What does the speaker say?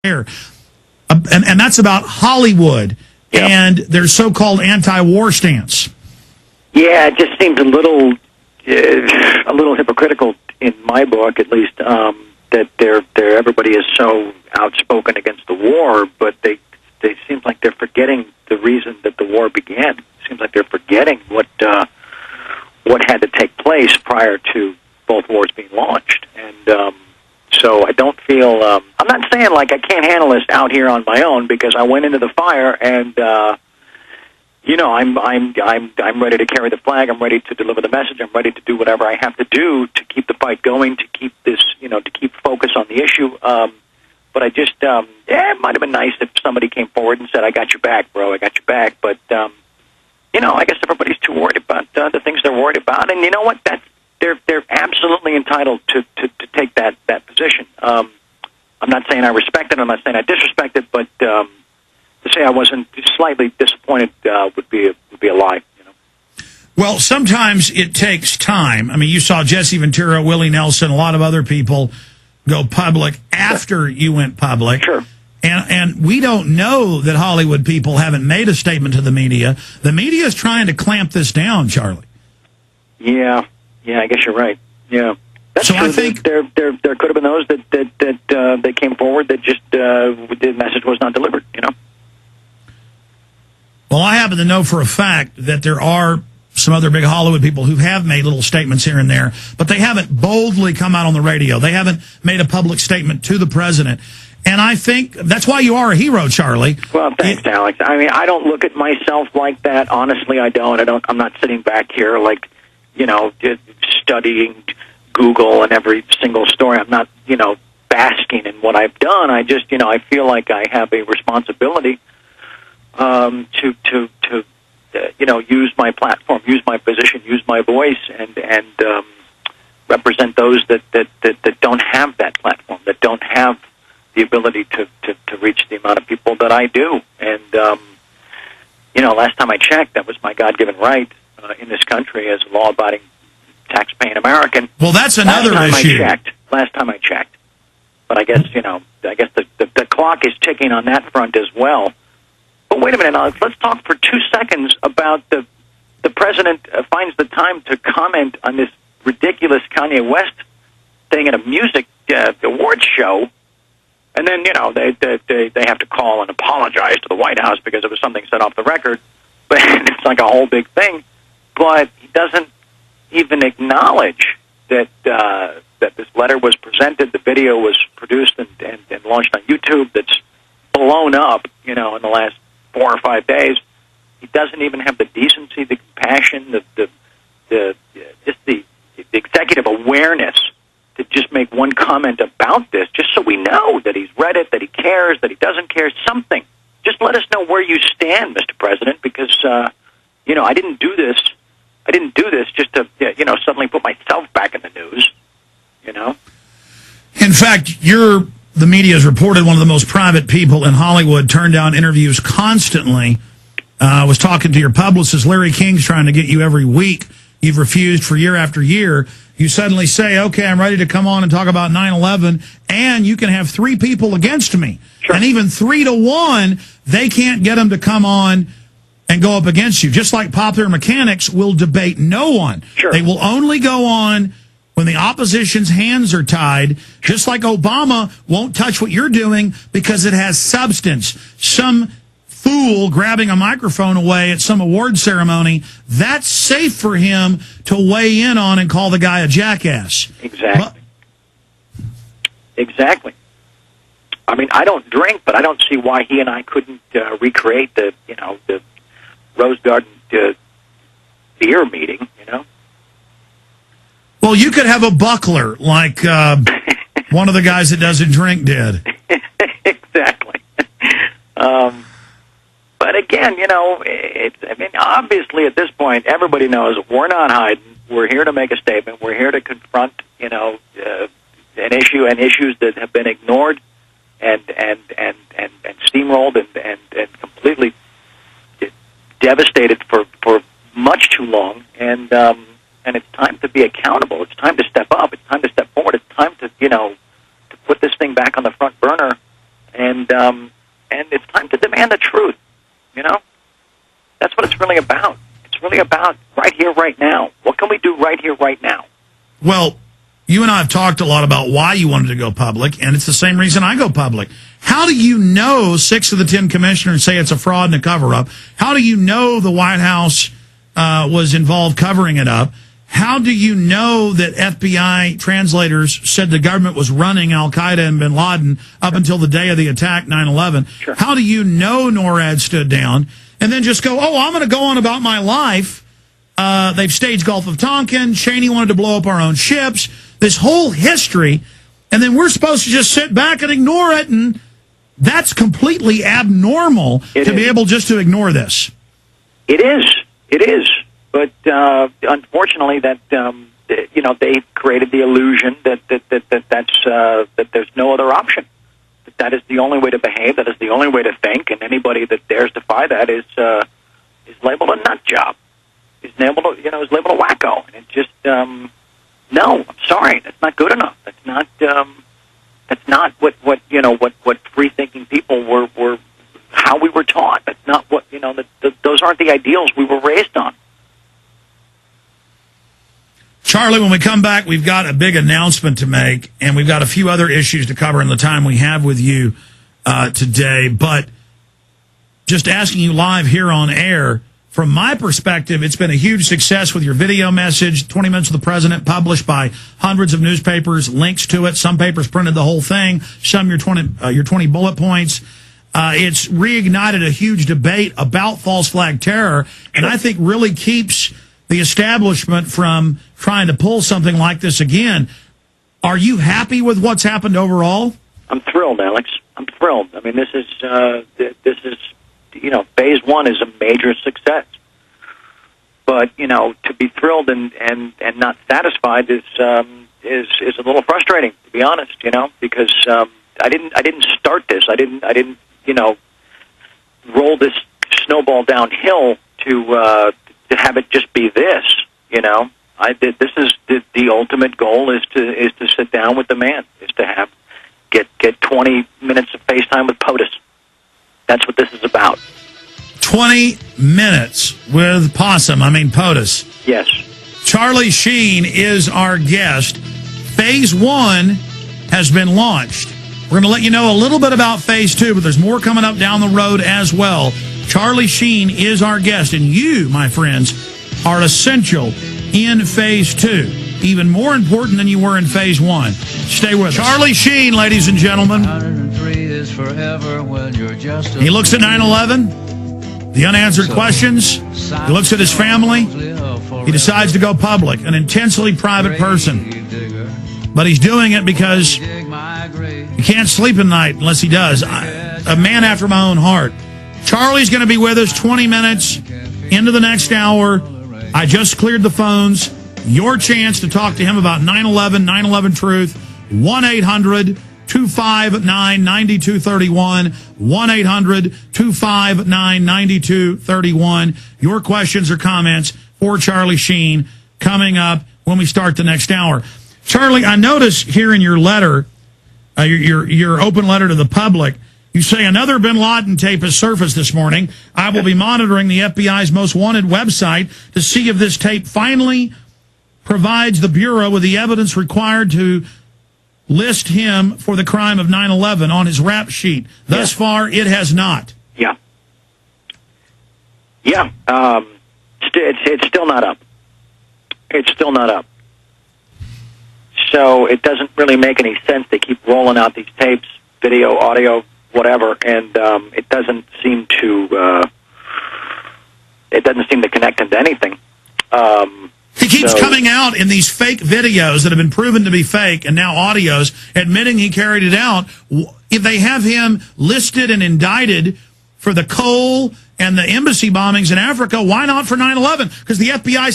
there. And that's about Hollywood and their so-called anti-war stance. Yeah, it just seems a little hypocritical in my book, at least, that everybody is so outspoken against the war, but they seem like they're forgetting the reason that the war began. It seems like they're forgetting what had to take place prior to both wars being launched, and so I don't feel. I'm not saying like I can't handle this out here on my own, because I went into the fire, and I'm ready to carry the flag. I'm ready to deliver the message. I'm ready to do whatever I have to do to keep the fight going, to keep this, to keep focus on the issue. But I just, it might have been nice if somebody came forward and said, "I got your back, bro. I got your back." But I guess everybody's too worried about the things they're worried about, and you know what? They're absolutely entitled to take that position. I'm not saying I respect it. I'm not saying I disrespect it, but to say I wasn't slightly disappointed would be a lie. Well, sometimes it takes time. I mean, you saw Jesse Ventura, Willie Nelson, a lot of other people go public after you went public. Sure. And we don't know that Hollywood people haven't made a statement to the media. The media is trying to clamp this down, Charlie. Yeah, I guess you're right. Yeah. That's so true. I think there could have been those that came forward that just the message was not delivered, Well, I happen to know for a fact that there are some other big Hollywood people who have made little statements here and there, but they haven't boldly come out on the radio. They haven't made a public statement to the president. And I think that's why you are a hero, Charlie. Well, thanks, Alex. I mean, I don't look at myself like that. Honestly, I don't. I'm not sitting back here like, studying Google and every single story. I'm not, basking in what I've done. I just, I feel like I have a responsibility to use my platform, use my position, use my voice, and represent those that don't have that platform, that don't have the ability to reach the amount of people that I do. And, last time I checked, that was my God-given right in this country as a law-abiding, tax-paying American. Well, that's another issue. Last time I checked. But I guess, the clock is ticking on that front as well. But wait a minute, Alex, let's talk for 2 seconds about the president finds the time to comment on this ridiculous Kanye West thing at a music awards show, and then, they have to call and apologize to the White House because it was something said off the record, but it's like a whole big thing. But he doesn't even acknowledge that this letter was presented, the video was produced and launched on YouTube, that's blown up, in the last 4 or 5 days. He doesn't even have the decency, the compassion, the executive awareness to just make one comment about this, just so we know that he's read it, that he cares, that he doesn't care, something. Just let us know where you stand, Mr. President, because I didn't do this. I didn't do this just to suddenly put myself back in the news. In fact, the media has reported one of the most private people in Hollywood turned down interviews constantly. I was talking to your publicist, Larry King's trying to get you every week. You've refused for year after year. You suddenly say, okay, I'm ready to come on and talk about 9/11, and you can have 3 people against me. Sure. And even 3 to 1, they can't get them to come on and go up against you. Just like Popular Mechanics will debate no one. Sure. They will only go on when the opposition's hands are tied, just like Obama won't touch what you're doing because it has substance. Some fool grabbing a microphone away at some award ceremony, that's safe for him to weigh in on and call the guy a jackass. Exactly. Exactly. I mean, I don't drink, but I don't see why he and I couldn't recreate the Rose Garden beer meeting, Well, you could have a buckler like one of the guys that doesn't drink did. Exactly. But again, obviously at this point, everybody knows we're not hiding. We're here to make a statement. We're here to confront, an issue and issues that have been ignored and steamrolled and completely devastated for much too long. And it's time to be accountable. It's time to step up. It's time to step forward. It's time to, to put this thing back on the front burner and and it's time to demand the truth. You know, that's what it's really about. It's really about right here, right now. What can we do right here, right now? Well, you and I have talked a lot about why you wanted to go public, and it's the same reason I go public. How do you know 6 of the 10 commissioners say it's a fraud and a cover-up? How do you know the White House was involved covering it up? How do you know that FBI translators said the government was running al-Qaeda and bin Laden up until the day of the attack, 9/11? Sure. How do you know NORAD stood down and then just go, I'm going to go on about my life? They've staged Gulf of Tonkin. Cheney wanted to blow up our own ships. This whole history, and then we're supposed to just sit back and ignore it, and that's completely abnormal to be able just to ignore this. It is. But unfortunately, that they created the illusion that there's no other option. That is the only way to behave. That is the only way to think. And anybody that dares defy that is labeled a nut job. Is labeled a wacko. And it just no. I'm sorry. That's not good enough. That's not what free thinking people were how we were taught. That's not what those aren't the ideals we were raised on. Charlie, when we come back, we've got a big announcement to make, and we've got a few other issues to cover in the time we have with you today. But just asking you live here on air, from my perspective, it's been a huge success with your video message, 20 Minutes with the President, published by hundreds of newspapers, links to it. Some papers printed the whole thing, some your 20 bullet points. It's reignited a huge debate about false flag terror, and I think really keeps the establishment from trying to pull something like this again. Are you happy with what's happened overall? I'm thrilled, Alex. I'm thrilled. I mean, this is phase one is a major success. But to be thrilled and not satisfied is a little frustrating, to be honest. Because I didn't start this. I didn't roll this snowball downhill to have it just be this. I did. This is the ultimate goal is to sit down with the man, is to get 20 minutes of FaceTime with POTUS. That's what this is about. 20 minutes with POTUS. Yes. Charlie Sheen is our guest. Phase 1 has been launched. We're going to let you know a little bit about Phase 2, but there's more coming up down the road as well. Charlie Sheen is our guest, and you, my friends, are essential in Phase 2. Even more important than you were in Phase 1. Stay with us. Charlie Sheen, ladies and gentlemen. He looks at 9/11, the unanswered questions. He looks at his family. He decides to go public, an intensely private person. But he's doing it because he can't sleep at night unless he does. A man after my own heart. Charlie's going to be with us 20 minutes into the next hour. I just cleared the phones. Your chance to talk to him about 9/11, 9/11 Truth, 1-800-259-9231, 1-800-259-9231. Your questions or comments for Charlie Sheen coming up when we start the next hour. Charlie, I notice here in your letter, your open letter to the public, you say another bin Laden tape has surfaced this morning. I will be monitoring the FBI's most wanted website to see if this tape finally provides the Bureau with the evidence required to list him for the crime of 9/11 on his rap sheet. Thus far, it has not. Yeah. It's still not up. It's still not up. So it doesn't really make any sense to keep rolling out these tapes, video, audio, whatever, and it doesn't seem to connect into anything. He keeps coming out in these fake videos that have been proven to be fake, and now audios admitting he carried it out. If they have him listed and indicted for the coal and the embassy bombings in Africa, why not for 9/11? Because the FBI